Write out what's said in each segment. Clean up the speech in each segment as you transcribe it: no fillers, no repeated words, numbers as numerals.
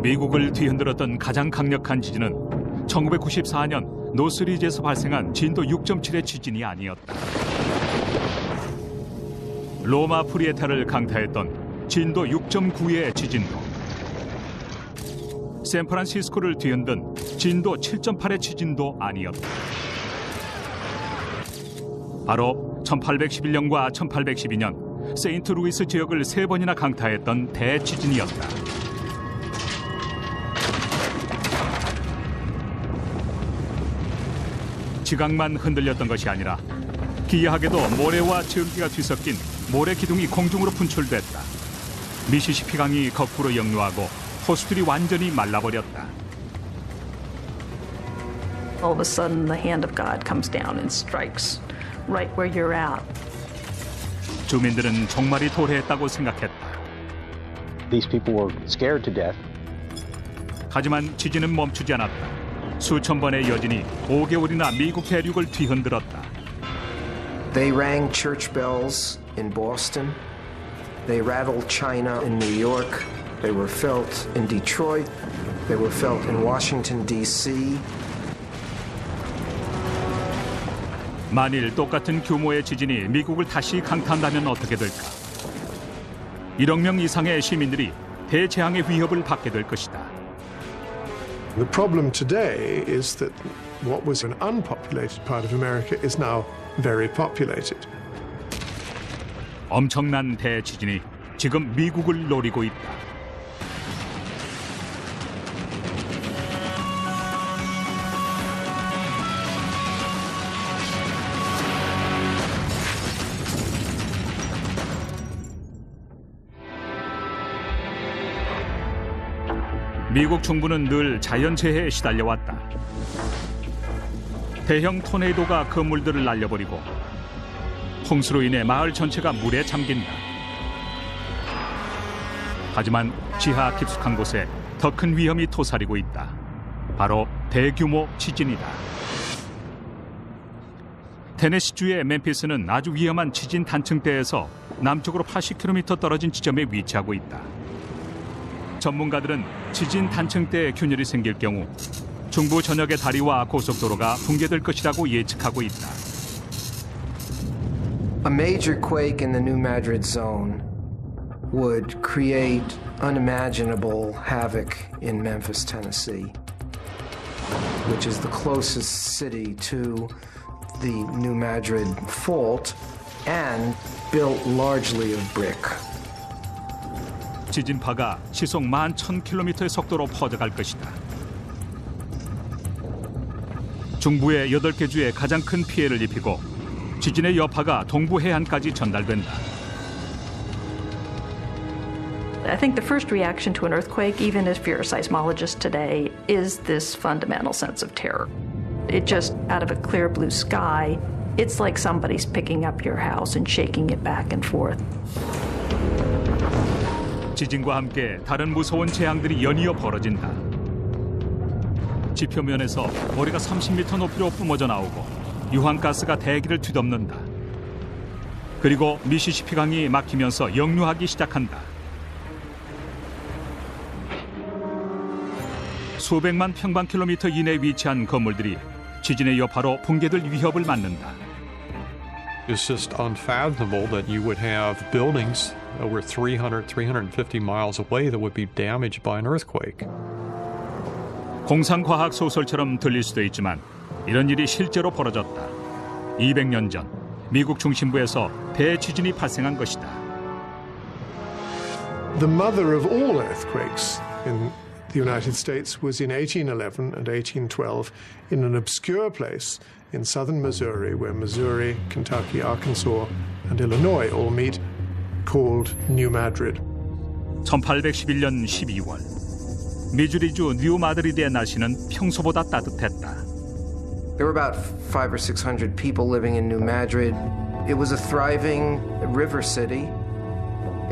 미국을 뒤흔들었던 가장 강력한 지진은 1994년 노스리지에서 발생한 진도 6.7의 지진이 아니었다. 로마 프리에타를 강타했던 진도 6.9의 지진도, 샌프란시스코를 뒤흔든 진도 7.8의 지진도 아니었다. 바로 1811년과 1812년 세인트루이스 지역을 3번이나 강타했던 대지진이었다. 지각만 흔들렸던 것이 아니라 기이하게도 모래와 전기가 뒤섞인 모래 기둥이 공중으로 분출됐다. 미시시피 강이 거꾸로 역류하고 호수들이 완전히 말라버렸다. All of a sudden, the hand of God comes down and strikes right where you're at. 주민들은 종말이 도래했다고 생각했다. These people were scared to death. 하지만 지진은 멈추지 않았다. 수천 번의 여진이 5개월이나 미국 대륙을 뒤흔들었다. They rang church bells in Boston. They rattled China in New York. They were felt in Detroit. They were felt in Washington, D.C. 만일 똑같은 규모의 지진이 미국을 다시 강타한다면 어떻게 될까? 1억 명 이상의 시민들이 대재앙의 위협을 받게 될 것이다. The problem today is that what was an unpopulated part of America is now very populated. 엄청난 대지진이 지금 미국을 노리고 있다. 미국 중부는 늘 자연재해에 시달려왔다. 대형 토네이도가 건물들을 날려버리고 홍수로 인해 마을 전체가 물에 잠긴다. 하지만 지하 깊숙한 곳에 더 큰 위험이 토사리고 있다. 바로 대규모 지진이다. 테네시주의 멤피스는 아주 위험한 지진 단층대에서 남쪽으로 80km 떨어진 지점에 위치하고 있다. 전문가들은 지진 단층대에 균열이 생길 경우 중부 전역의 다리와 고속도로가 붕괴될 것이라고 예측하고 있다. A major quake in the New Madrid zone would create unimaginable havoc in Memphis, Tennessee, which is the closest city to the New Madrid fault and built largely of brick. 지진파가 시속 11,000km의 속도로 퍼져갈 것이다. 중부의 8개 주에 가장 큰 피해를 입히고 지진의 여파가 동부 해안까지 전달된다. I think the first reaction to an earthquake, even if you're a seismologist today, is this fundamental sense of terror. It just, out of a clear blue sky, it's like somebody's picking up your house and shaking it back and forth. 지진과 함께 다른 무서운 재앙들이 연이어 벌어진다. 지표면에서 모래가 30m 높이로 뿜어져 나오고 유황가스가 대기를 뒤덮는다. 그리고 미시시피 강이 막히면서 역류하기 시작한다. 수백만 평방킬로미터 이내에 위치한 건물들이 지진의 여파로 붕괴될 위협을 맞는다. It's just unfathomable that you would have buildings over 300, 350 miles away that would be damaged by an earthquake. 공상과학 소설처럼 들릴 수도 있지만 이런 일이 실제로 벌어졌다. 200년 전 미국 중심부에서 대지진이 발생한 것이다. The mother of all earthquakes in the United States was in 1811 and 1812 in an obscure place in southern Missouri, where Missouri, Kentucky, Arkansas, and Illinois all meet, called New Madrid. 1811년 12월 미주리주 뉴 마드리드의 날씨는 평소보다 따뜻했다. There were about 500 or 600 people living in New Madrid. It was a thriving river city.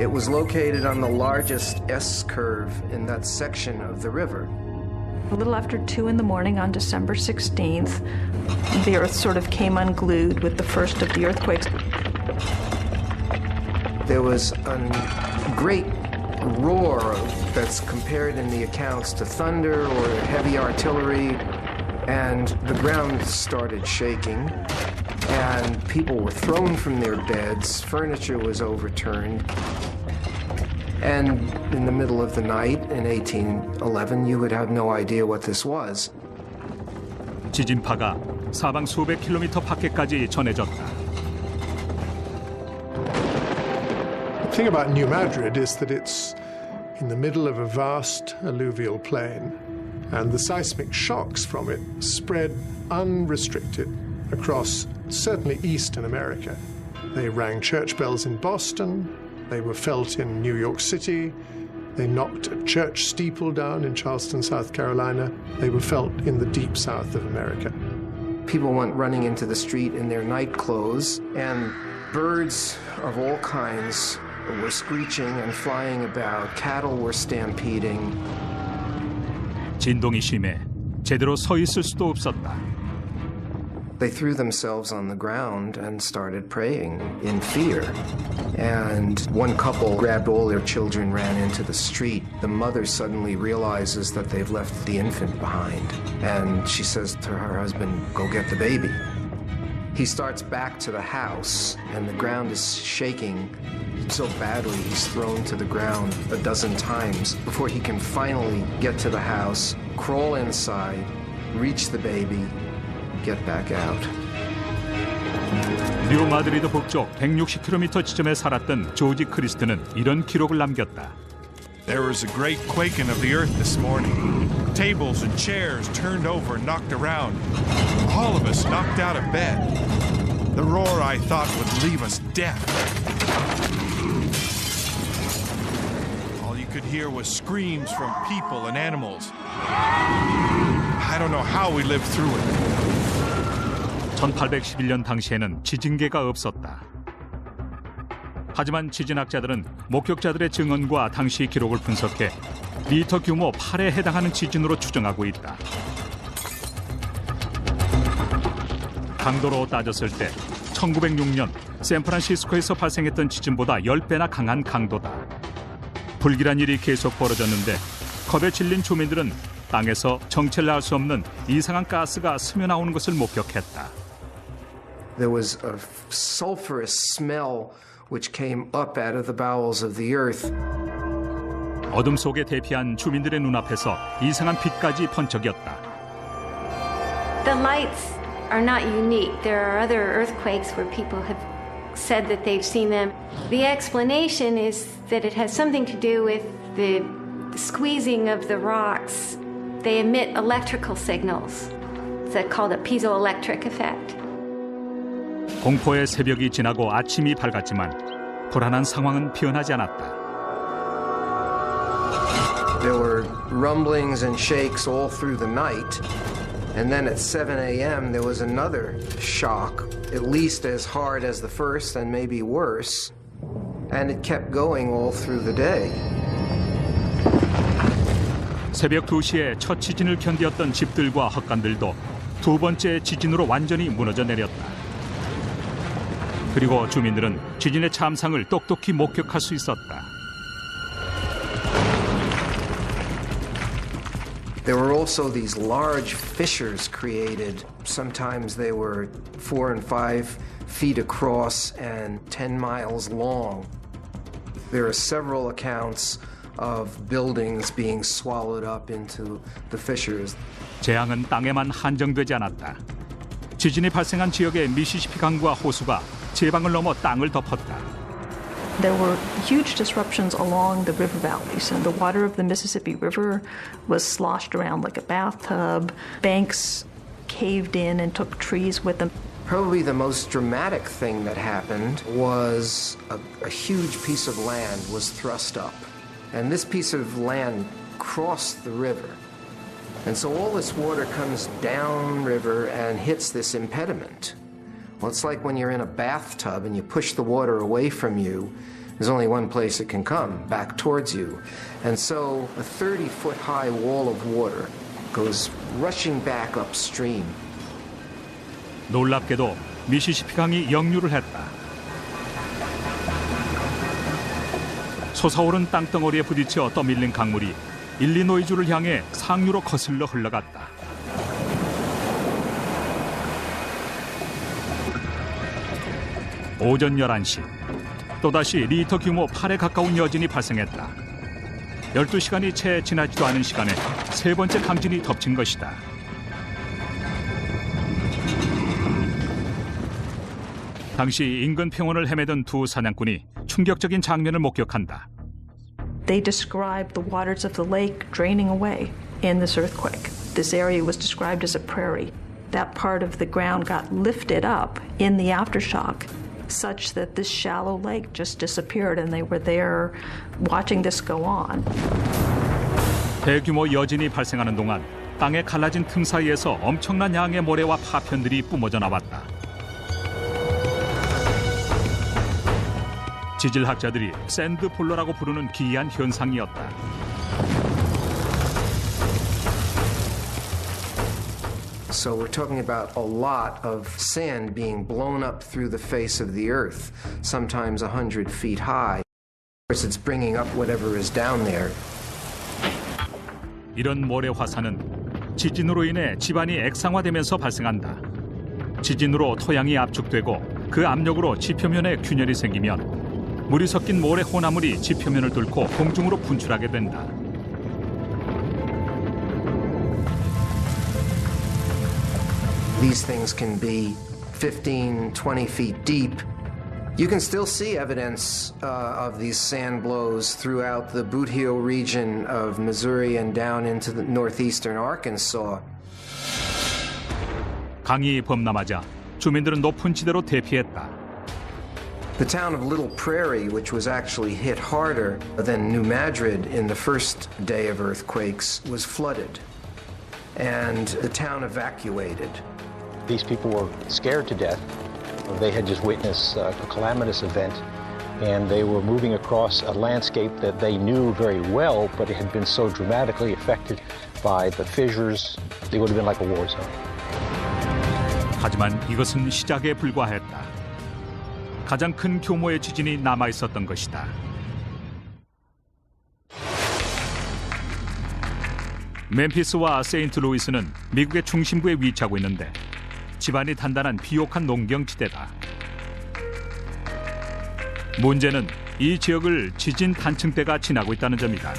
It was located on the largest S-curve in that section of the river. A little after 2 in the morning on December 16th, the earth sort of came unglued with the first of the earthquakes. There was a great roar of that's compared in the accounts to thunder or heavy artillery, and the ground started shaking, and people were thrown from their beds, furniture was overturned, and in the middle of the night in 1811, you would have no idea what this was. 지진파가 사방 수백 킬로미터 밖에까지 전해졌다. The thing about New Madrid is that it's in the middle of a vast alluvial plain, and the seismic shocks from it spread unrestricted across certainly eastern America. They rang church bells in Boston, they were felt in New York City, they knocked a church steeple down in Charleston, South Carolina, they were felt in the deep south of America. People went running into the street in their night clothes, and birds of all kinds were screeching and flying about. Cattle were stampeding. 진동이 심해 제대로 서 있을 수도 없었다. They threw themselves on the ground and started praying in fear. And one couple grabbed all their children, ran into the street. The mother suddenly realizes that they've left the infant behind. And she says to her husband, "Go get the baby." He starts back to the house, and the ground is shaking so badly he's thrown to the ground a dozen times before he can finally get to the house, crawl inside, reach the baby, get back out. 뉴 마드리드 북쪽 160km 지점에 살았던 조지 크리스트는 이런 기록을 남겼다. There was a great quaking of the earth this morning. Tables and chairs turned over and knocked around. All of us knocked out of bed. The roar I thought would leave us deaf. All you could hear was screams from people and animals. I don't know how we lived through it. 1811년 당시에는 지진계가 없었다. 하지만 지진학자들은 목격자들의 증언과 당시 기록을 분석해 리터 규모 8에 해당하는 지진으로 추정하고 있다. 강도로 따졌을 때 1906년 샌프란시스코에서 발생했던 지진보다 10배나 강한 강도다. 불길한 일이 계속 벌어졌는데 겁에 질린 주민들은 땅에서 정체를 알 수 없는 이상한 가스가 스며나오는 것을 목격했다. There was a sulfurous smell which came up out of the bowels of the earth. 어둠 속에 대피한 주민들의 눈앞에서 이상한 빛까지 번쩍였다. The lights are not unique. There are other earthquakes where people have said that they've seen them. The explanation is that it has something to do with the squeezing of the rocks. They emit electrical signals. It's called a piezoelectric effect. 공포의 새벽이 지나고 아침이 밝았지만 불안한 상황은 변하지 않았다. There were rumblings and shakes all through the night. And then at 7 a.m. there was another shock, at least as hard as the first and maybe worse. And it kept going all through the day. 새벽 2시에 첫 지진을 견디었던 집들과 헛간들도 두 번째 지진으로 완전히 무너져 내렸다. 그리고 주민들은 지진의 참상을 똑똑히 목격할 수 있었다. There were also these large fissures created. Sometimes they were 4 and 5 feet across and 10 miles long. There are several accounts of buildings being swallowed up into the fissures. 재앙은 땅에만 한정되지 않았다. 지진이 발생한 지역의 미시시피 강과 호수가 제방을 넘어 땅을 덮었다. There were huge disruptions along the river valleys, and the water of the Mississippi River was sloshed around like a bathtub. Banks caved in and took trees with them. Probably the most dramatic thing that happened was a huge piece of land was thrust up. And this piece of land crossed the river. And so all this water comes downriver and hits this impediment. Well, it's like when you're in a bathtub and you push the water away from you, there's only one place it can come, back towards you. And so a 30-foot high wall of water goes rushing back upstream. 놀랍게도 미시시피 강이 역류를 했다. 솟아오른 땅덩어리에 부딪혀 떠밀린 강물이 일리노이주를 향해 상류로 거슬러 흘러갔다. 오전 11시, 또다시 리히터 규모 8에 가까운 여진이 발생했다. 12시간이 채 지나지도 않은 시간에 세 번째 강진이 덮친 것이다. 당시 인근 평원을 헤매던 두 사냥꾼이 충격적인 장면을 목격한다. They described the waters of the lake draining away in this earthquake. This area was described as a prairie. That part of the ground got lifted up in the aftershock such that this shallow lake just disappeared and they were there watching this go on. 대규모 여진이 발생하는 동안 땅에 갈라진 틈 사이에서 엄청난 양의 모래와 파편들이 뿜어져 나왔다. 지질학자들이 샌드폴러라고 부르는 기이한 현상이었다. So we're talking about a lot of sand being blown up through the face of the earth, sometimes 100 feet high. Of course, it's bringing up whatever is down there. 이런 모래 화산은 지진으로 인해 지반이 액상화되면서 발생한다. 지진으로 토양이 압축되고 그 압력으로 지표면에 균열이 생기면 물이 섞인 모래 혼합물이 지표면을 뚫고 공중으로 분출하게 된다. These things can be 15, 20 feet deep. You can still see evidence of these sand blows throughout the Boot Heel region of Missouri and down into the northeastern Arkansas. 강이 범람하자 주민들은 높은 지대로 대피했다. The town of Little Prairie, which was actually hit harder than New Madrid in the first day of earthquakes, was flooded, and the town evacuated. These people were scared to death. They had just witnessed a calamitous event, and they were moving across a landscape that they knew very well, but it had been so dramatically affected by the fissures, it would have been like a war zone. 하지만 이것은 시작에 불과했다. 가장 큰 규모의 지진이 남아 있었던 것이다. 멤피스와 세인트루이스는 미국의 중심부에 위치하고 있는데 지반이 단단한 비옥한 농경지대다. 문제는 이 지역을 지진 단층대가 지나고 있다는 점이다.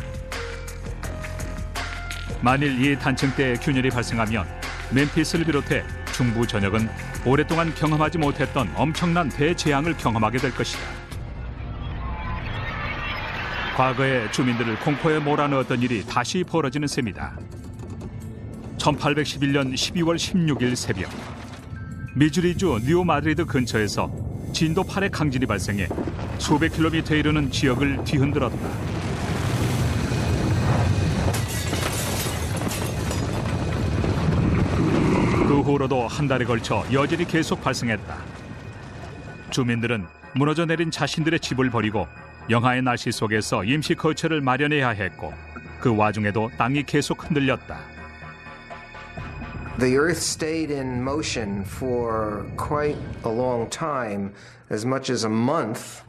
만일 이 단층대에 균열이 발생하면 멤피스를 비롯해 중부 전역은 오랫동안 경험하지 못했던 엄청난 대재앙을 경험하게 될 것이다. 과거에 주민들을 공포에 몰아넣었던 일이 다시 벌어지는 셈이다. 1811년 12월 16일 새벽, 미주리주 뉴 마드리드 근처에서 진도 8의 강진이 발생해 수백 킬로미터에 이르는 지역을 뒤흔들었다. 그 후로도 한 달에 걸쳐 여진이 계속 발생했다. 주민들은 무너져 내린 자신들의 집을 버리고 영하의 날씨 속에서 임시 거처를 마련해야 했고 그 와중에도 땅이 계속 흔들렸다. The earth stayed in motion for quite a long time, as much as a month.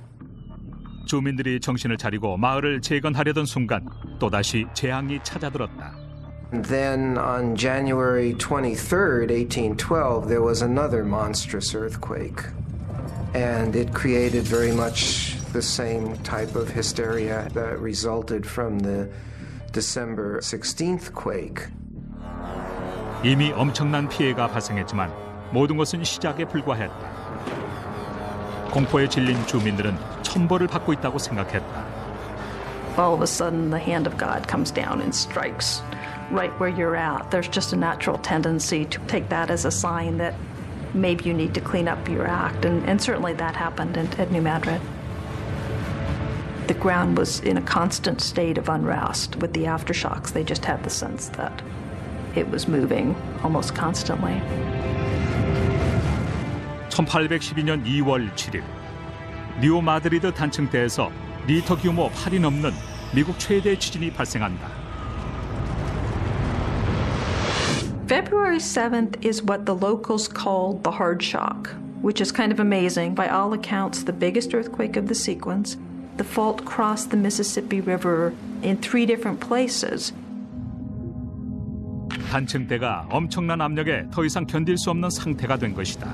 주민들이 정신을 차리고 마을을 재건하려던 순간 또다시 재앙이 찾아들었다. Then on January 23rd, 1812, there was another monstrous earthquake. And it created very much the same type of hysteria that resulted from the December 16th quake. 이미 엄청난 피해가 발생했지만 모든 것은 시작에 불과했다. 공포에 질린 주민들은 천벌을 받고 있다고 생각했다. All of a sudden, the hand of God comes down and strikes right where you're at. There's just a natural tendency to take that as a sign that maybe you need to clean up your act, and certainly that happened at New Madrid. The ground was in a constant state of unrest with the aftershocks. They just had the sense that it was moving almost constantly. 1812년 2월 7일 뉴 마드리드 단층대에서 리히터 규모 8이 넘는 미국 최대 지진이 발생한다. February 7th is what the locals called the hard shock, which is kind of amazing. By all accounts, the biggest earthquake of the sequence. The fault crossed the Mississippi River in 3 different places. 단층대가 엄청난 압력에 더 이상 견딜 수 없는 상태가 된 것이다.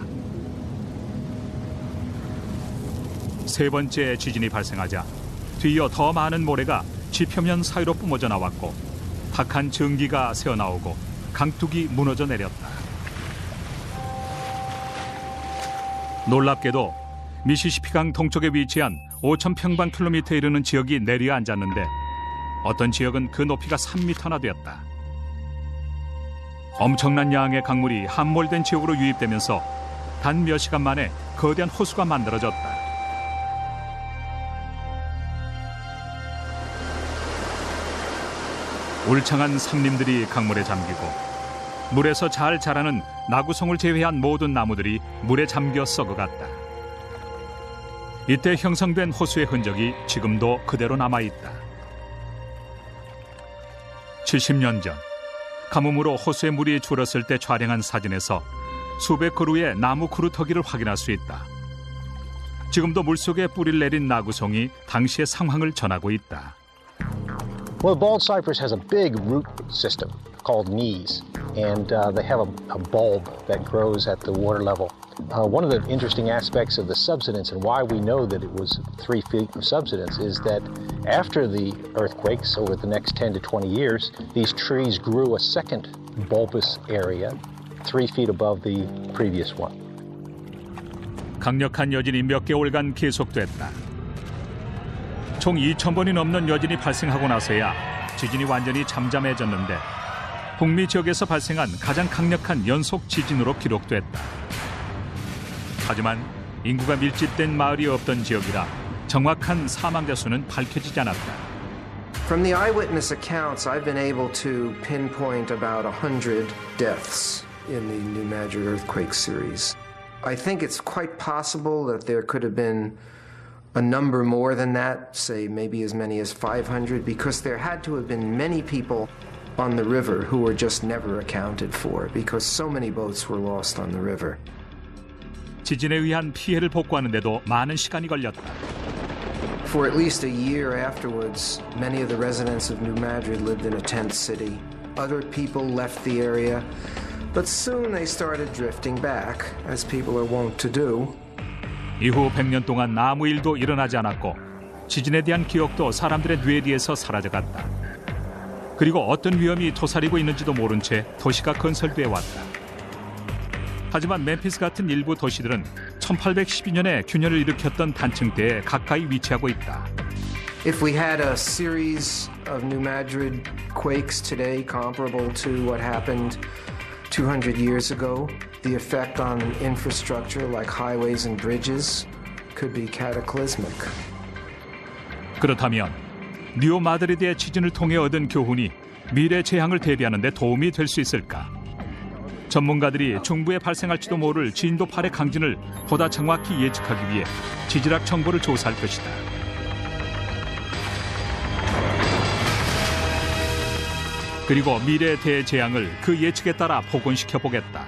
세 번째 지진이 발생하자 뒤이어 더 많은 모래가 지표면 사이로 뿜어져 나왔고 탁한 증기가 새어나오고 강둑이 무너져 내렸다. 놀랍게도 미시시피강 동쪽에 위치한 5,000평방킬로미터에 이르는 지역이 내려앉았는데 어떤 지역은 그 높이가 3m나 되었다. 엄청난 양의 강물이 함몰된 지역으로 유입되면서 단 몇 시간 만에 거대한 호수가 만들어졌다. 울창한 산림들이 강물에 잠기고 물에서 잘 자라는 나구송을 제외한 모든 나무들이 물에 잠겨 썩어갔다. 이때 형성된 호수의 흔적이 지금도 그대로 남아있다. 70년 전 가뭄으로 호수의 물이 줄었을 때 촬영한 사진에서 수백 그루의 나무 그루터기를 확인할 수 있다. 지금도 물속에 뿌리를 내린 나구송이 당시의 상황을 전하고 있다. Well, bald cypress has a big root system called knees, and they have a bulb that grows at the water level. One of the interesting aspects of the subsidence and why we know that it was 3 feet of subsidence is that after the earthquakes over the next 10 to 20 years, these trees grew a second bulbous area 3 feet above the previous one. 강력한 여진이 몇 개월간 계속됐다. 총 2,000번이 넘는 여진이 발생하고 나서야 지진이 완전히 잠잠해졌는데 북미 지역에서 발생한 가장 강력한 연속 지진으로 기록됐다. 하지만 인구가 밀집된 마을이 없던 지역이라 정확한 사망자 수는 밝혀지지 않았다. From the eyewitness accounts, I've been able to pinpoint about 100 deaths in the New Madrid earthquake series. I think it's quite possible that there could have been a number more than that, say maybe as many as 500, because there had to have been many people on the river who were just never accounted for because so many boats were lost on the river. 지진에 의한 피해를 복구하는데도 많은 시간이 걸렸다. For at least a year afterwards, many of the residents of New Madrid lived in a tent city. Other people left the area, but soon they started drifting back, as people are wont to do. 이후 100년 동안 아무 일도 일어나지 않았고 지진에 대한 기억도 사람들의 뇌리에서 사라져갔다. 그리고 어떤 위험이 도사리고 있는지도 모른 채 도시가 건설돼 왔다. 하지만 멤피스 같은 일부 도시들은 1812년에 균열을 일으켰던 단층대에 가까이 위치하고 있다. If we had a series of New Madrid quakes today comparable to what happened 200 years ago, the effect on infrastructure like highways and bridges could be cataclysmic. 그렇다면 뉴 마드리드의 지진을 통해 얻은 교훈이 미래 재앙을 대비하는 데 도움이 될 수 있을까? 전문가들이 중부에 발생할지도 모를 진도 8의 강진을 보다 정확히 예측하기 위해 지질학 정보를 조사할 것이다. 그리고 미래 대재앙을 그 예측에 따라 복원시켜 보겠다.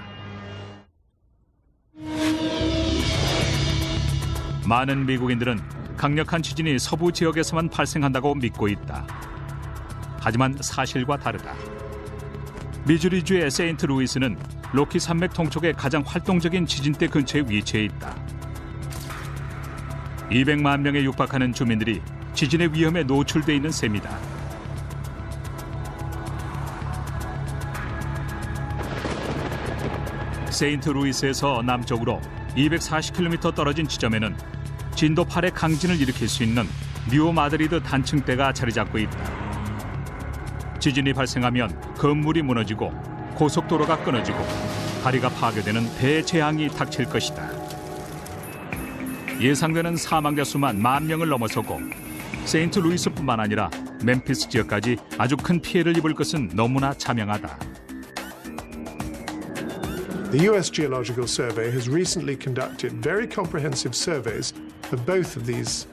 많은 미국인들은 강력한 지진이 서부 지역에서만 발생한다고 믿고 있다. 하지만 사실과 다르다. 미주리주의 세인트루이스는 로키 산맥 동쪽의 가장 활동적인 지진대 근처에 위치해 있다. 200만 명에 육박하는 주민들이 지진의 위험에 노출돼 있는 셈이다. 세인트루이스에서 남쪽으로 240km 떨어진 지점에는 진도 8의 강진을 일으킬 수 있는 뉴 마드리드 단층대가 자리 잡고 있다. 지진이 발생하면 건물이 무너지고 고속도로가 끊어지고 다리가 파괴되는 대재앙이 닥칠 것이다. 예상되는 사망자 수만 10,000명을 넘어서고 세인트루이스뿐만 아니라 멤피스 지역까지 아주 큰 피해를 입을 것은 너무나 자명하다. The US Geological Survey has recently conducted very comprehensive surveys of both of these.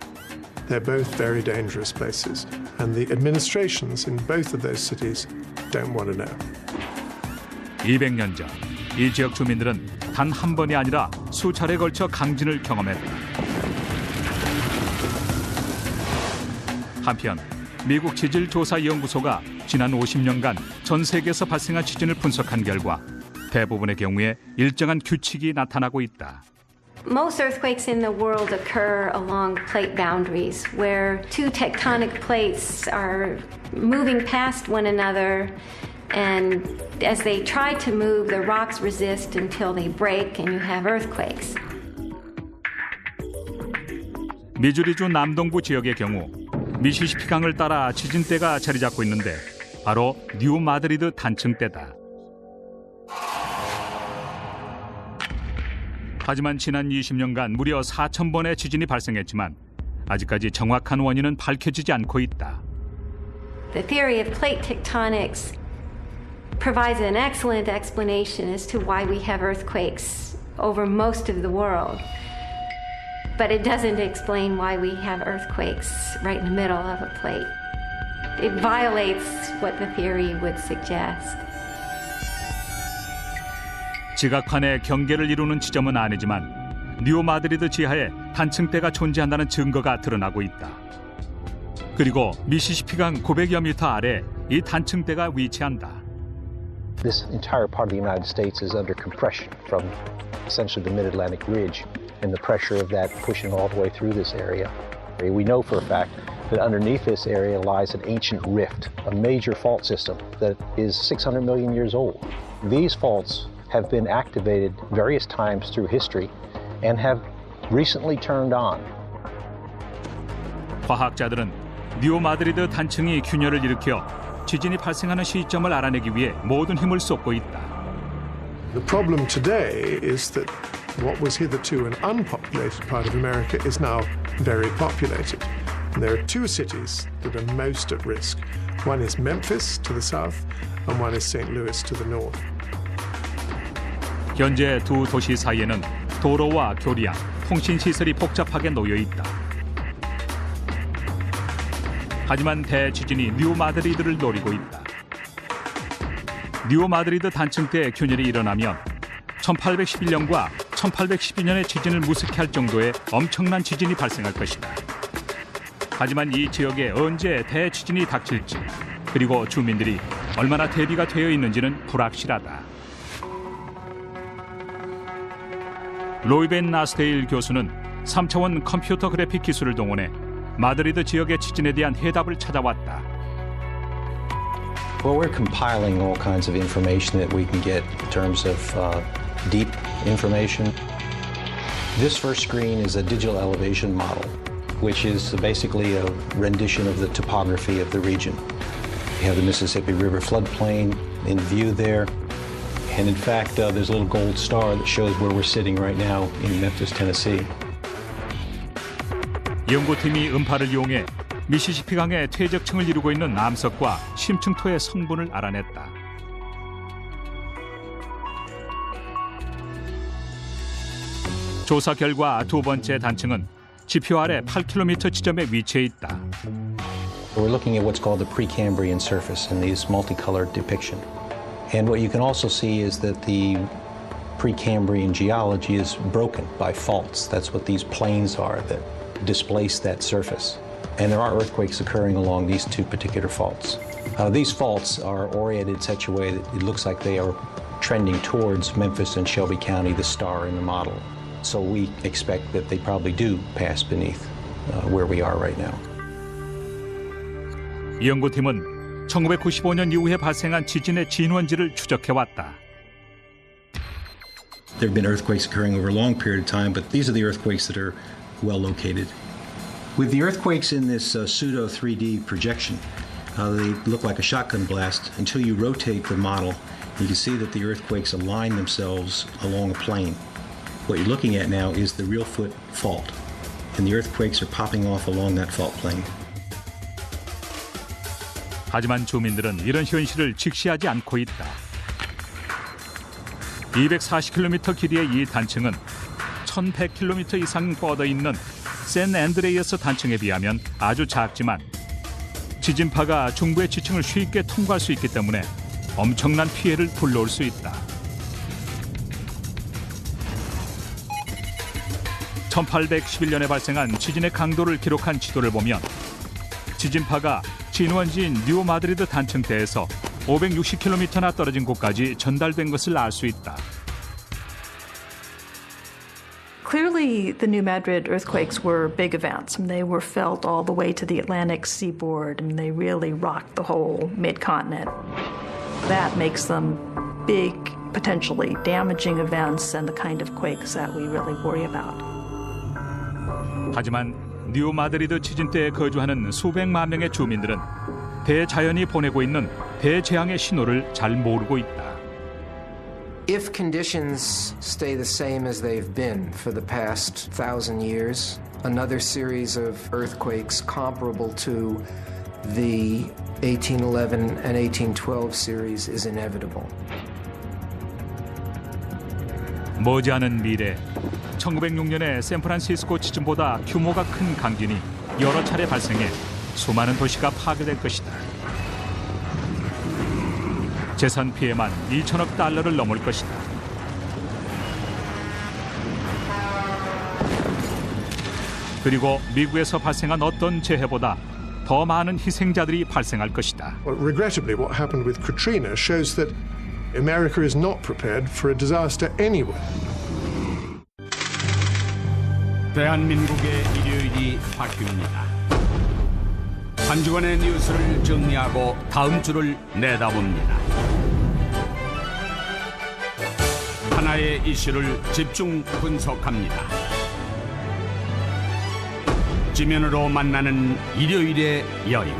They're both very dangerous places, and the administrations in both of those cities don't want to know. 200년 전, 이 지역 주민들은 단 한 번이 아니라 수차례에 걸쳐 강진을 경험했다. 한편 미국 지질조사연구소가 지난 50년간 전 세계에서 발생한 지진을 분석한 결과 대부분의 경우에 일정한 규칙이 나타나고 있다. Most earthquakes in the world occur along plate boundaries, where two tectonic plates are moving past one another, and as they try to move, the rocks resist until they break and you have earthquakes. 미주리주 남동부 지역의 경우 미시시피 강을 따라 지진대가 자리 잡고 있는데 바로 뉴 마드리드 단층대다. 하지만 지난 20년간 무려 4,000번의 지진이 발생했지만 아직까지 정확한 원인은 밝혀지지 않고 있다. The theory of plate tectonics provides an excellent explanation as to why we have earthquakes over most of the world. But it doesn't explain why we have earthquakes right in the middle of a plate. It violates what the theory would suggest. 지각판의 경계를 이루는 지점은 아니지만 뉴 마드리드 지하에 단층대가 존재한다는 증거가 드러나고 있다. 그리고 미시시피강 900여 미터 아래 이 단층대가 위치한다. This entire part of the United States is under compression from essentially the Mid-Atlantic Ridge and the pressure of that pushing all the way through this area. We know for a fact that underneath this area lies an ancient rift, a major fault system that is 600 million years old. These faults have been activated various times through history and have recently turned on. 과학자들은 뉴 마드리드 단층이 균열을 일으켜 지진이 발생하는 시점을 알아내기 위해 모든 힘을 쏟고 있다. The problem today is that what was hitherto an unpopulated part of America is now very populated. And there are two cities that are most at risk. One is Memphis to the south and one is St. Louis to the north. 현재 두 도시 사이에는 도로와 교량, 통신시설이 복잡하게 놓여 있다. 하지만 대지진이 뉴 마드리드를 노리고 있다. 뉴 마드리드 단층대 균열이 일어나면 1811년과 1812년의 지진을 무색해 할 정도의 엄청난 지진이 발생할 것이다. 하지만 이 지역에 언제 대지진이 닥칠지 그리고 주민들이 얼마나 대비가 되어 있는지는 불확실하다. 로이벤 나스데일 교수는 3차원 컴퓨터 그래픽 기술을 동원해 마드리드 지역의 지진에 대한 해답을 찾아왔다. Well, we're compiling all kinds of information that we can get in terms of deep information. This first screen is a digital elevation model, which is basically a rendition of the topography of the region. We have the Mississippi River floodplain in view there. And in fact, there's a little gold star that shows where we're sitting right now in Memphis, Tennessee. 연구팀이 음파를 이용해 미시시피 강의 퇴적층을 이루고 있는 남석과 심층토의 성분을 알아냈다. 조사 결과 두 번째 단층은 지표 아래 8km 지점에 위치해 있다. We're looking at what's called the Precambrian surface in these multicolored depiction. And what you can also see is that the Precambrian geology is broken by faults. That's what these plains are that displace that surface. And there are earthquakes occurring along these two particular faults. These faults are oriented in such a way that it looks like they are trending towards Memphis and Shelby County, the star in the model. So we expect that they probably do pass beneath where we are right now. 이 연구팀은 1995년 이후에 발생한 지진의 진원지를 추적해왔다. There have been earthquakes occurring over a long period of time, but these are the earthquakes that are well located. With the earthquakes in this pseudo 3D projection, they look like a shotgun blast until you rotate the model. You can see that the earthquakes align themselves along a plane. What you're looking at now is the real foot fault, and the earthquakes are popping off along that fault plane. 하지만 주민들은 이런 현실을 직시하지 않고 있다. 240km 길이의 이 단층은 1100km 이상 뻗어 있는 샌 앤드레이어스 단층에 비하면 아주 작지만 지진파가 중부의 지층을 쉽게 통과할 수 있기 때문에 엄청난 피해를 불러올 수 있다. 1811년에 발생한 지진의 강도를 기록한 지도를 보면 지진파가 진원지인 뉴 마드리드 단층대에서 560km나 떨어진 곳까지 전달된 것을 알 수 있다. Clearly, the New Madrid earthquakes were big events. They were felt all the way to the Atlantic seaboard, and they really rocked the whole mid-continent. That makes them big, potentially damaging events and the kind of quakes that we really worry about. 하지만 뉴 마드리드 지진대에 거주하는 수백만 명의 주민들은 대자연이 보내고 있는 대재앙의 신호를 잘 모르고 있다. If conditions stay the same as they've been for the past 1,000 years, another series of earthquakes comparable to the 1811 and 1812 series is inevitable. 머지않은 미래, 1906년의 샌프란시스코 지진보다 규모가 큰 강진이 여러 차례 발생해 수많은 도시가 파괴될 것이다. 재산 피해만 1천억 달러를 넘을 것이다. 그리고 미국에서 발생한 어떤 재해보다 더 많은 희생자들이 발생할 것이다. Well, regrettably, what happened with Katrina shows that America is not prepared for a disaster anywhere. 대한민국의 일요일이 바뀝니다. 한 주간의 뉴스를 정리하고 다음 주를 내다봅니다. 하나의 이슈를 집중 분석합니다. 지면으로 만나는 일요일의 여인.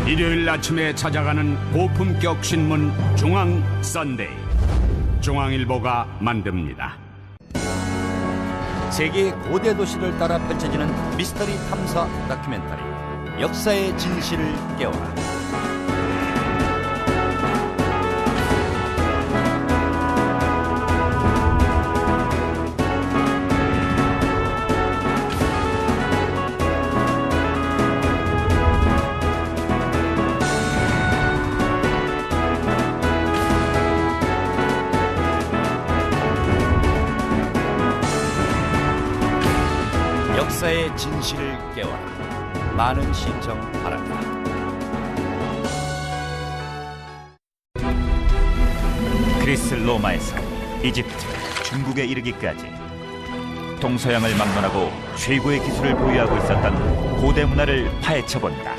일요일 아침에 찾아가는 고품격 신문 중앙 선데이. 중앙일보가 만듭니다. 세계의 고대 도시를 따라 펼쳐지는 미스터리 탐사 다큐멘터리 역사의 진실을 깨워라. 역사의 진실을 깨워라. 많은 신청 바랍니다. 그리스 로마에서 이집트, 중국에 이르기까지 동서양을 막론하고 최고의 기술을 보유하고 있었던 고대 문화를 파헤쳐본다.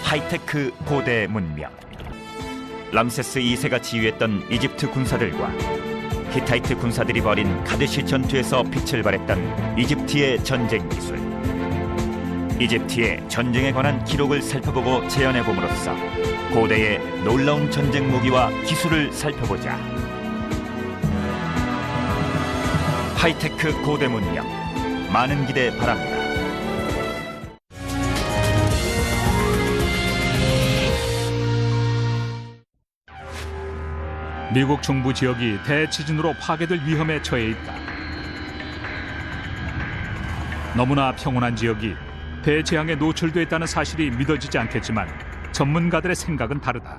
하이테크 고대 문명. 람세스 2세가 지휘했던 이집트 군사들과 히타이트 군사들이 벌인 카데시 전투에서 빛을 발했던 이집트의 전쟁 기술. 이집트의 전쟁에 관한 기록을 살펴보고 재현해봄으로써 고대의 놀라운 전쟁 무기와 기술을 살펴보자. 하이테크 고대 문명, 많은 기대 바랍니다. 미국 중부 지역이 대지진으로 파괴될 위험에 처해 있다. 너무나 평온한 지역이 대재앙에 노출돼 있다는 사실이 믿어지지 않겠지만 전문가들의 생각은 다르다.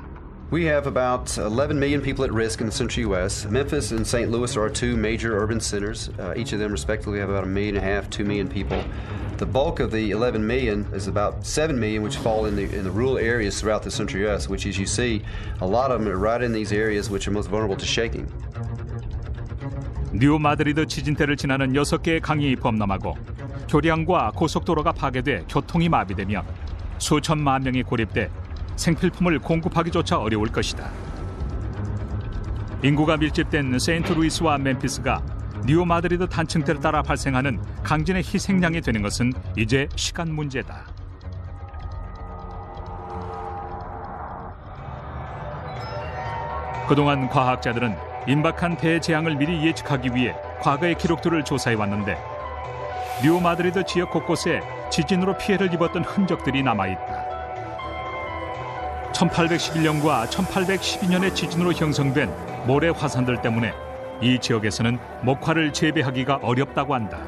We have about 11 million people at risk in the central U.S. Memphis and St. Louis are our two major urban centers. Each of them respectively have about 1.5 million, 2 million people. The bulk of the 11 million is about 7 million, which fall in the rural areas throughout the central U.S., which, as you see, a lot of them are right in these areas which are most vulnerable to shaking. 뉴 마드리드 지진대를 지나는 6개의 강이 범람하고 교량과 고속도로가 파괴돼 교통이 마비되며 수천만 명이 고립돼 생필품을 공급하기조차 어려울 것이다. 인구가 밀집된 세인트루이스와 멤피스가 뉴 마드리드 단층대를 따라 발생하는 강진의 희생양이 되는 것은 이제 시간 문제다. 그동안 과학자들은 임박한 대재앙을 미리 예측하기 위해 과거의 기록들을 조사해왔는데 뉴 마드리드 지역 곳곳에 지진으로 피해를 입었던 흔적들이 남아있다. 1811년과 1812년의 지진으로 형성된 모래 화산들 때문에 이 지역에서는 목화를 재배하기가 어렵다고 한다.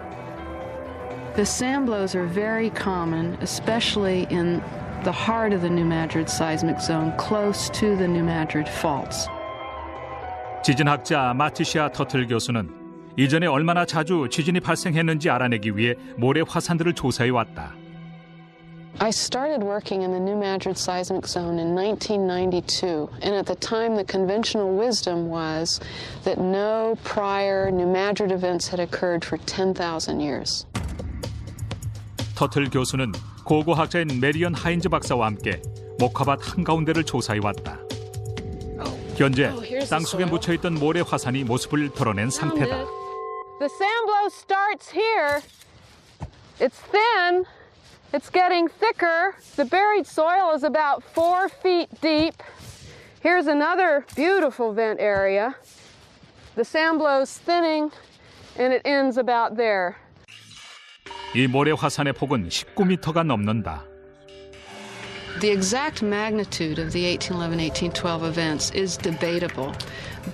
The sand blows are very common, especially in the heart of the New Madrid seismic zone, close to the New Madrid faults. 지진학자 마티시아 터틀 교수는 이전에 얼마나 자주 지진이 발생했는지 알아내기 위해 모래 화산들을 조사해왔다. I started working in the New Madrid seismic zone in 1992, and at the time the conventional wisdom was that no prior New Madrid events had occurred for 10,000 years. 터틀 교수는 고고학자인 메리언 하인즈 박사와 함께 목화밭 한가운데를 조사해왔다. 현재 땅속에 묻혀있던 모래 화산이 모습을 드러낸 상태다. The sand blow starts here. It's thin. It's getting thicker. The buried soil is about 4 feet deep. Here's another beautiful vent area. The sand blow's thinning and it ends about there. 이 모래 화산의 폭은 19m가 넘는다. The exact magnitude of the 1811-1812 events is debatable,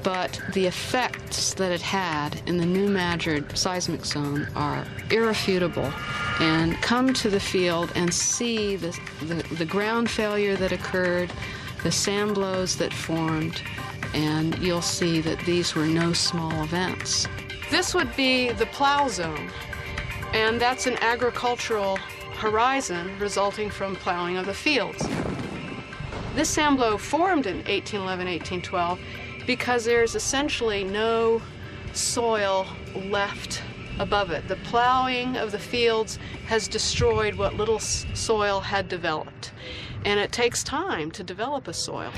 but the effects that it had in the New Madrid seismic zone are irrefutable. And come to the field and see the ground failure that occurred, the sand blows that formed, and you'll see that these were no small events. This would be the plow zone, and that's an agricultural horizon resulting from plowing of the fields. This sand blow formed in 1811-1812 because there's essentially no soil left above it. The plowing of the fields has destroyed what little soil had developed, and it takes time to develop a soil.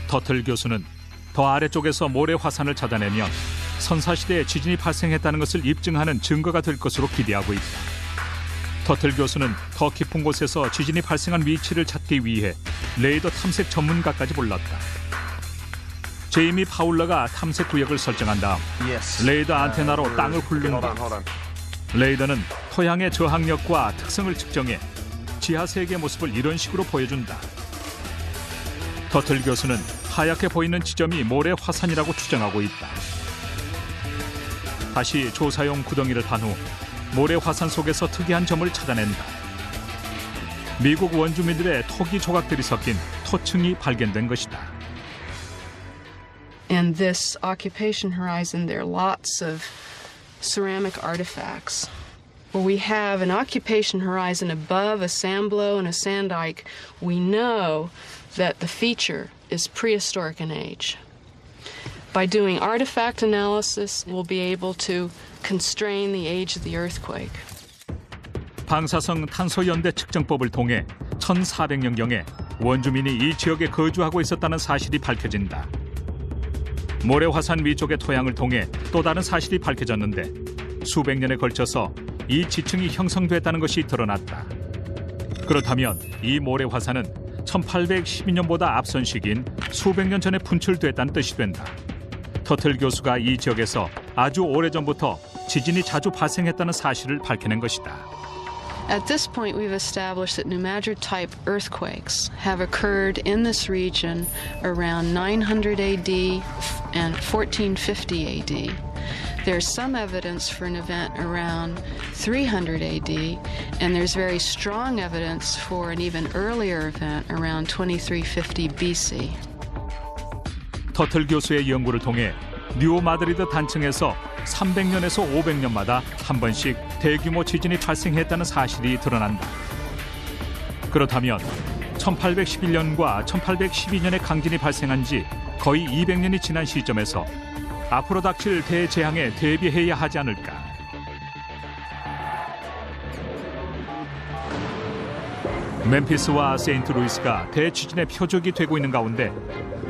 터틀 교수는 더 아래쪽에서 모래 화산을 찾아내면 선사시대에 지진이 발생했다는 것을 입증하는 증거가 될 것으로 기대하고 있다. 터틀 교수는 더 깊은 곳에서 지진이 발생한 위치를 찾기 위해 레이더 탐색 전문가까지 불렀다. 제이미 파울러가 탐색 구역을 설정한 다음 레이더 안테나로 땅을 훑는 다. 레이더는 토양의 저항력과 특성을 측정해 지하 세계의 모습을 이런 식으로 보여준다. 터틀 교수는 하얗게 보이는 지점이 모래 화산이라고 추정하고 있다. 다시 조사용 구덩이를 판 후 모래 화산 속에서 특이한 점을 찾아낸다. 미국 원주민들의 토기 조각들이 섞인 토층이 발견된 것이다. In this occupation horizon, there are lots of ceramic artifacts. Where we have an occupation horizon above a sand blow and a sand dike, we know that the feature is prehistoric in age. By doing artifact analysis, we'll be able to constrain the age of the earthquake. 방사성 탄소연대 측정법을 통해 1400년경에 원주민이 이 지역에 거주하고 있었다는 사실이 밝혀진다. 모래 화산 위쪽의 토양을 통해 또 다른 사실이 밝혀졌는데 수백 년에 걸쳐서 이 지층이 형성됐다는 것이 드러났다. 그렇다면 이 모래 화산은 1812년보다 앞선 시기인 수백 년 전에 분출됐다는 뜻이 된다. 터틀 교수가 이 지역에서 아주 오래전부터 지진이 자주 발생했다는 사실을 밝혀낸 것이다. At this point, we've established that New Madrid-type earthquakes have occurred in this region around 900 AD and 1450 AD. There's some evidence for an event around 300 AD, and there's very strong evidence for an even earlier event around 2350 BC. 터틀 교수의 연구를 통해 뉴 마드리드 단층에서 300년에서 500년마다 한 번씩 대규모 지진이 발생했다는 사실이 드러난다. 그렇다면 1811년과 1812년에 강진이 발생한 지 거의 200년이 지난 시점에서 앞으로 닥칠 대재앙에 대비해야 하지 않을까. 멤피스와 세인트루이스가 대지진의 표적이 되고 있는 가운데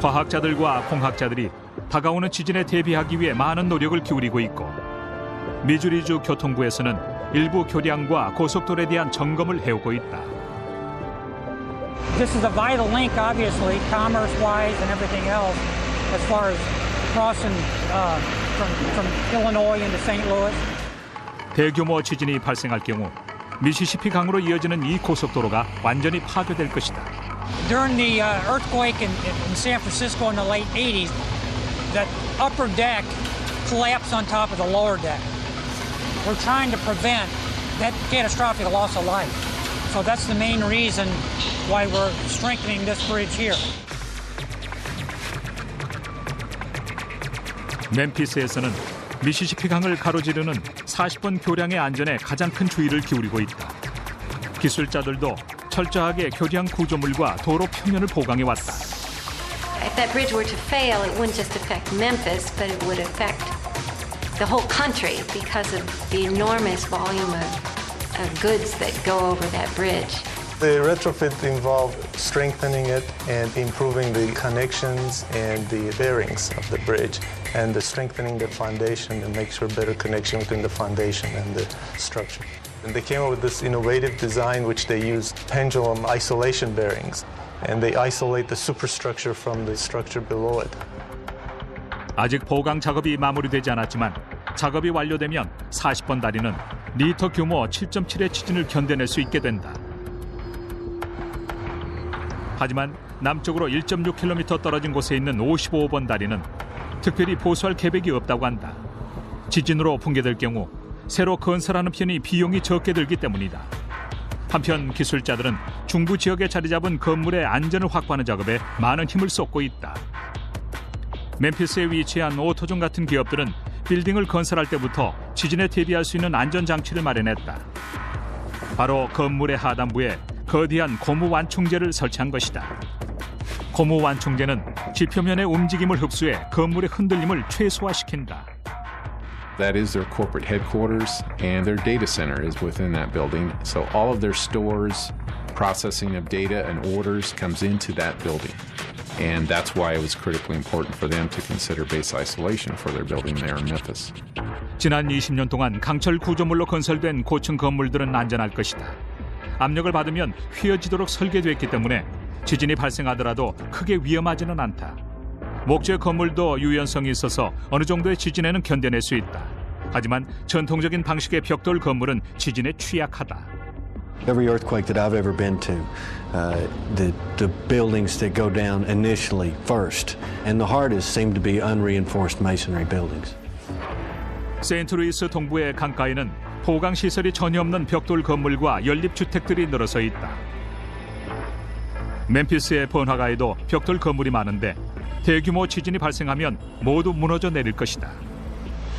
과학자들과 공학자들이 다가오는 지진에 대비하기 위해 많은 노력을 기울이고 있고 미주리주 교통부에서는 일부 교량과 고속도로에 대한 점검을 해오고 있다. This is a vital link, obviously, commerce-wise and everything else, as far as crossing from Illinois into St. Louis. 대규모 지진이 발생할 경우 미시시피 강으로 이어지는 이 고속도로가 완전히 파괴될 것이다. During the earthquake in San Francisco in the late 80s, that upper deck collapsed on top of the lower deck. We're trying to prevent that catastrophic loss of life. So that's the main reason why we're strengthening this bridge here. 멤피스에서는 미시시피 강을 가로지르는 40번 교량의 안전에 가장 큰 주의를 기울이고 있다. 기술자들도 철저하게 교량 구조물과 도로 표면을 보강해왔다. If that bridge were to fail, it wouldn't just affect Memphis, but it would affect the whole country because of the enormous volume of goods that go over that bridge. The retrofit involved strengthening it and improving the connections and the bearings of the bridge, and the strengthening the foundation to make sure better connection between the foundation and the structure. And they came up with this innovative design which they used pendulum isolation bearings, and they isolate the superstructure from the structure below it. 아직 보강 작업이 마무리되지 않았지만 작업이 완료되면 40번 다리는 리터 규모 7.7의 지진을 견뎌낼 수 있게 된다. 하지만 남쪽으로 1.6km 떨어진 곳에 있는 55번 다리는 특별히 보수할 계획이 없다고 한다. 지진으로 붕괴될 경우 새로 건설하는 편이 비용이 적게 들기 때문이다. 한편 기술자들은 중부 지역에 자리 잡은 건물의 안전을 확보하는 작업에 많은 힘을 쏟고 있다. 멤피스에 위치한 오토존 같은 기업들은 빌딩을 건설할 때부터 지진에 대비할 수 있는 안전장치를 마련했다. 바로 건물의 하단부에 거대한 고무 완충제를 설치한 것이다. 고무 완충제는 지표면의 움직임을 흡수해 건물의 흔들림을 최소화시킨다. That is their corporate headquarters, and their data center is within that building. So all of their stores, processing of data and orders comes into that building. And that's why it was critically important for them to consider base isolation for their building there in Memphis. 지난 20년 동안 강철 구조물로 건설된 고층 건물들은 안전할 것이다. 압력을 받으면 휘어지도록 설계됐기 때문에 지진이 발생하더라도 크게 위험하지는 않다. 목재 건물도 유연성이 있어서 어느 정도의 지진에는 견뎌낼 수 있다. 하지만 전통적인 방식의 벽돌 건물은 지진에 취약하다. Every earthquake that I've ever been to, the buildings that go down initially first, and the hardest seem to be unreinforced masonry buildings. 세인트루이스 동부의 강가에는 보강 시설이 전혀 없는 벽돌 건물과 연립주택들이 늘어서 있다. 멤피스의 번화가에도 벽돌 건물이 많은데 대규모 지진이 발생하면 모두 무너져 내릴 것이다.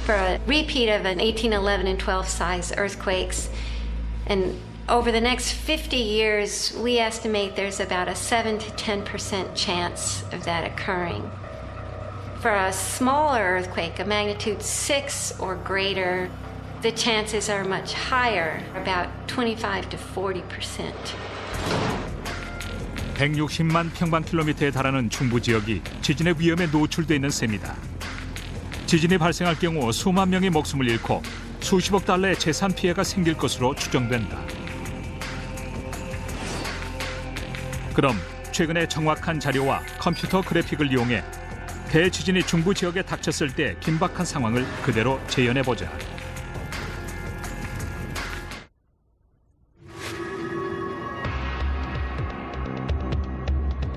For a repeat of an 1811 and 12 size earthquakes, and over the next 50 years, we estimate there's about a 7 to 10% chance of that occurring. For a smaller earthquake, a magnitude 6 or greater, the chances are much higher, about 25 to 40%. 160만 평방킬로미터에 달하는 중부 지역이 지진의 위험에 노출돼 있는 셈이다. 지진이 발생할 경우 수만 명의 목숨을 잃고 수십억 달러의 재산 피해가 생길 것으로 추정된다. 그럼 최근의 정확한 자료와 컴퓨터 그래픽을 이용해 대지진이 중부 지역에 닥쳤을 때 긴박한 상황을 그대로 재현해보자.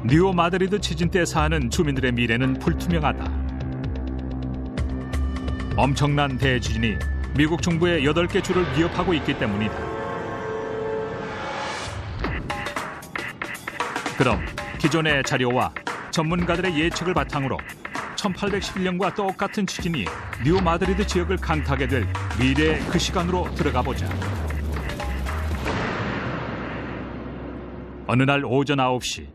뉴 마드리드 지진 때 사는 주민들의 미래는 불투명하다. 엄청난 대지진이 미국 중부의 8개 주를 위협하고 있기 때문이다. 그럼 기존의 자료와 전문가들의 예측을 바탕으로 1811년과 똑같은 지진이 뉴 마드리드 지역을 강타하게 될 미래의 그 시간으로 들어가 보자. 어느 날 오전 9시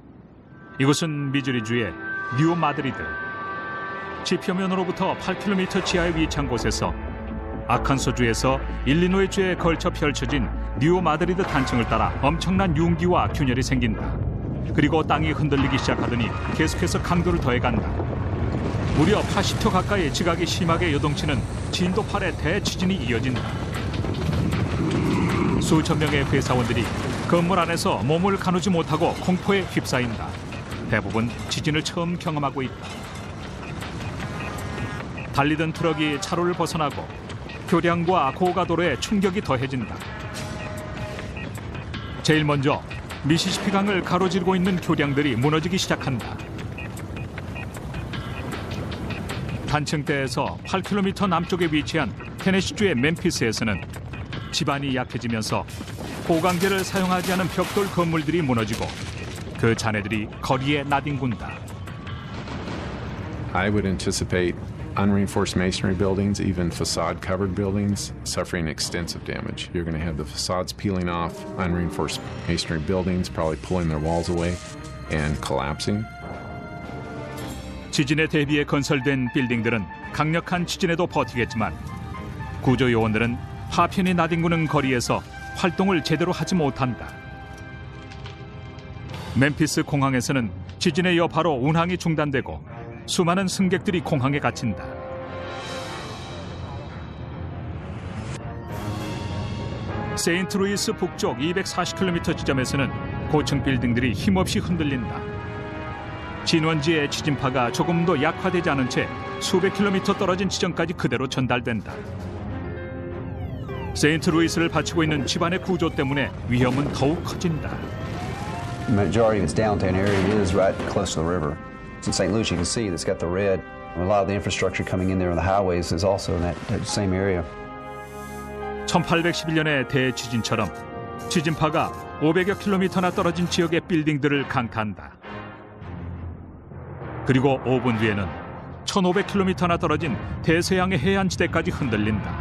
이곳은 미주리주의 뉴 마드리드. 지표면으로부터 8km 지하에 위치한 곳에서 아칸소주에서 일리노이주에 걸쳐 펼쳐진 뉴 마드리드 단층을 따라 엄청난 융기와 균열이 생긴다. 그리고 땅이 흔들리기 시작하더니 계속해서 강도를 더해간다. 무려 80초 가까이 지각이 심하게 요동치는 진도 8의 대지진이 이어진다. 수천 명의 회사원들이 건물 안에서 몸을 가누지 못하고 공포에 휩싸인다. 대부분 지진을 처음 경험하고 있다. 달리던 트럭이 차로를 벗어나고 교량과 고가도로에 충격이 더해진다. 제일 먼저 미시시피 강을 가로지르고 있는 교량들이 무너지기 시작한다. 단층대에서 8km 남쪽에 위치한 테네시주의 멤피스에서는 지반이 약해지면서 고강제를 사용하지 않은 벽돌 건물들이 무너지고 그 잔해들이 거리에 나뒹군다. I would anticipate unreinforced masonry buildings, even facade-covered buildings, suffering extensive damage. You're going to have the facades peeling off, unreinforced masonry buildings probably pulling their walls away and collapsing. 지진에 대비해 건설된 빌딩들은 강력한 지진에도 버티겠지만 구조 요원들은 파편이 나뒹구는 거리에서 활동을 제대로 하지 못한다. 멤피스 공항에서는 지진의 여파로 운항이 중단되고 수많은 승객들이 공항에 갇힌다. 세인트루이스 북쪽 240km 지점에서는 고층 빌딩들이 힘없이 흔들린다. 진원지의 지진파가 조금도 약화되지 않은 채 수백 킬로미터 떨어진 지점까지 그대로 전달된다. 세인트루이스를 바치고 있는 집안의 구조 때문에 위험은 더욱 커진다. The majority of its downtown area is right close to the river. In St. Louis, you can see that's got the red. A lot of the infrastructure coming in there on the highways is also in that same area. 1811년의 대지진처럼 지진파가 500여 킬로미터나 떨어진 지역의 빌딩들을 강타한다. 그리고 5분 뒤에는 1500킬로미터나 떨어진 대서양의 해안지대까지 흔들린다.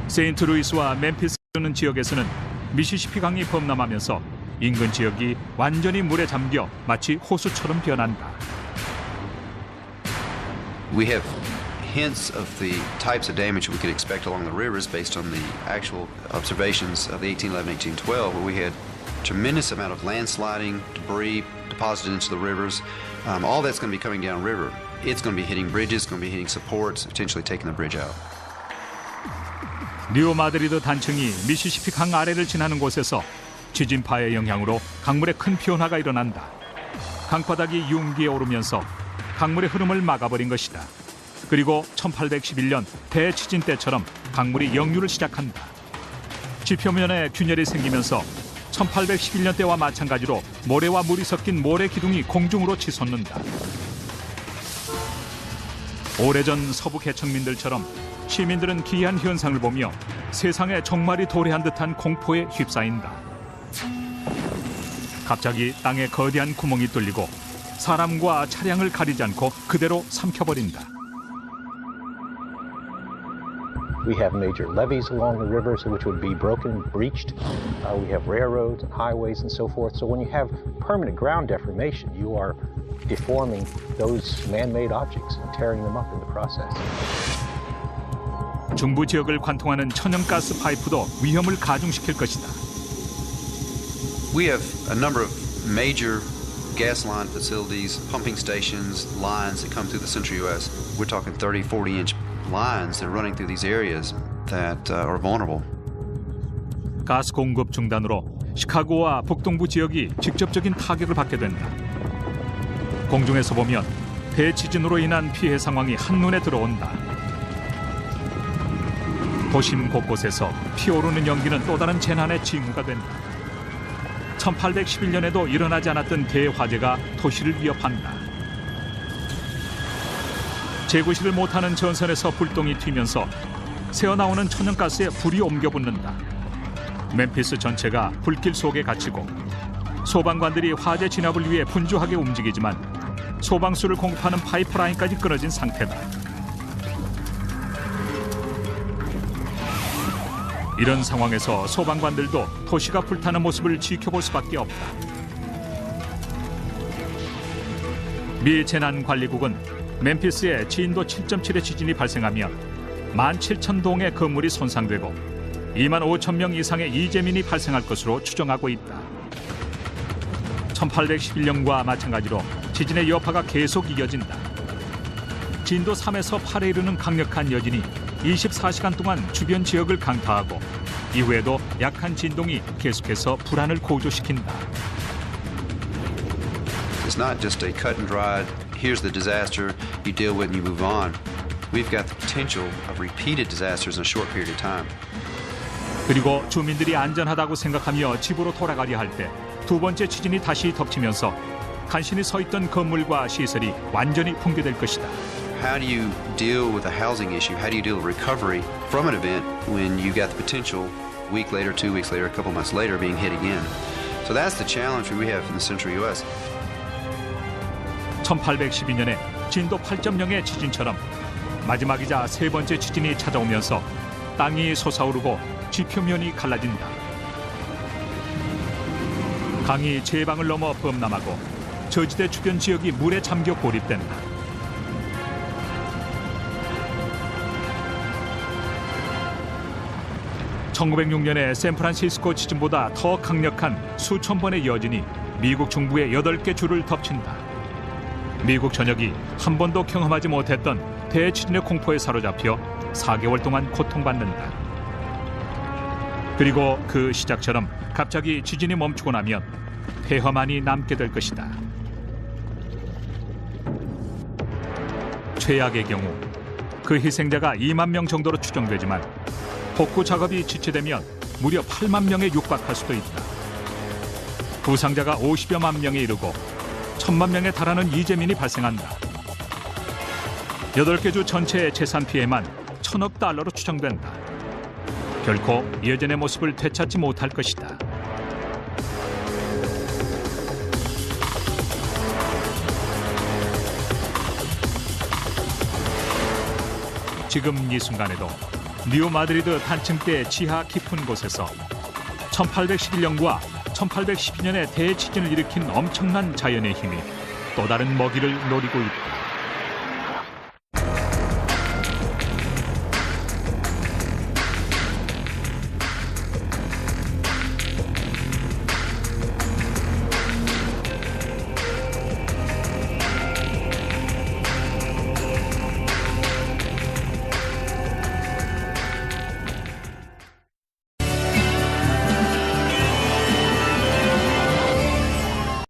세인트루이스와 멤피스는 지역에서는 미시시피 강이 범람하면서 인근 지역이 완전히 물에 잠겨 마치 호수처럼 변한다. We have hints of the types of damage we could expect along the rivers based on the actual observations of the 1811-1812, where we had tremendous amount of landsliding, debris deposited into the rivers. All that's going to be coming downriver. It's going to be hitting bridges, going to be hitting supports, potentially taking the bridge out. 뉴 마드리드 단층이 미시시피 강 아래를 지나는 곳에서 지진파의 영향으로 강물에 큰 변화가 일어난다. 강바닥이 융기에 오르면서 강물의 흐름을 막아버린 것이다. 그리고 1811년 대지진 때처럼 강물이 역류를 시작한다. 지표면에 균열이 생기면서 1811년 때와 마찬가지로 모래와 물이 섞인 모래 기둥이 공중으로 치솟는다. 오래전 서부 개척민들처럼 시민들은 기이한 현상을 보며 세상에 종말이 도래한 듯한 공포에 휩싸인다. 갑자기 땅에 거대한 구멍이 뚫리고 사람과 차량을 가리지 않고 그대로 삼켜버린다. We have major levees along the rivers which would be broken, breached. We have railroads and highways and so forth. So when you have permanent ground deformation, you are deforming those man-made objects and tearing them up in the process. 중부 지역을 관통하는 천연가스 파이프도 위험을 가중시킬 것이다. We have a number of major gas line facilities, pumping stations, lines that come through the central U.S. We're talking 30, 40-inch lines that are running through these areas that are vulnerable. 가스 공급 중단으로 시카고와 북동부 지역이 직접적인 타격을 받게 된다. 공중에서 보면 대지진으로 인한 피해 상황이 한눈에 들어온다. 도심 곳곳에서 피오르는 연기는 또 다른 재난의 징후가 된다. 1811년에도 일어나지 않았던 대화재가 도시를 위협한다. 재구시를 못하는 전선에서 불똥이 튀면서 새어나오는 천연가스에 불이 옮겨붙는다. 멤피스 전체가 불길 속에 갇히고 소방관들이 화재 진압을 위해 분주하게 움직이지만 소방수를 공급하는 파이프라인까지 끊어진 상태다. 이런 상황에서 소방관들도 도시가 불타는 모습을 지켜볼 수밖에 없다. 미 재난관리국은 멤피스에 진도 7.7의 지진이 발생하면 17,000동의 건물이 손상되고 25,000명 이상의 이재민이 발생할 것으로 추정하고 있다. 1811년과 마찬가지로 지진의 여파가 계속 이어진다. 진도 3에서 8에 이르는 강력한 여진이 24시간 동안 주변 지역을 강타하고 이후에도 약한 진동이 계속해서 불안을 고조시킨다. It's not just a cut and dried, here's the disaster, you deal with it and you move on. We've got the potential of repeated disasters in a short period of time. 그리고 주민들이 안전하다고 생각하며 집으로 돌아가려 할 때 두 번째 지진이 다시 덮치면서 간신히 서 있던 건물과 시설이 완전히 붕괴될 것이다. How do you deal with a housing issue? How do you deal with recovery from an event when you got the potential a week later, 2 weeks later, a couple months later being hit again? So that's the challenge we have in the central U.S. 1812년에 진도 8.0의 지진처럼 마지막이자 세 번째 지진이 찾아오면서 땅이 솟아오르고 지표면이 갈라진다. 강이 제방을 넘어 범람하고 저지대 주변 지역이 물에 잠겨 고립된다. (1906년에) 샌프란시스코 지진보다 더 강력한 수천 번의 여진이 미국 중부의 8개 주를 덮친다. 미국 전역이 한 번도 경험하지 못했던 대지진의 공포에 사로잡혀 4개월 동안 고통받는다. 그리고 그 시작처럼 갑자기 지진이 멈추고 나면 폐허만이 남게 될 것이다. 최악의 경우 그 희생자가 2만 명 정도로 추정되지만 복구 작업이 지체되면 무려 8만 명에 육박할 수도 있다. 부상자가 50여만 명에 이르고 1,000만 명에 달하는 이재민이 발생한다. 8개 주 전체의 재산 피해만 1,000억 달러로 추정된다. 결코 예전의 모습을 되찾지 못할 것이다. 지금 이 순간에도 뉴 마드리드 단층대 지하 깊은 곳에서 1811년과 1812년의 대지진을 일으킨 엄청난 자연의 힘이 또 다른 먹이를 노리고 있다.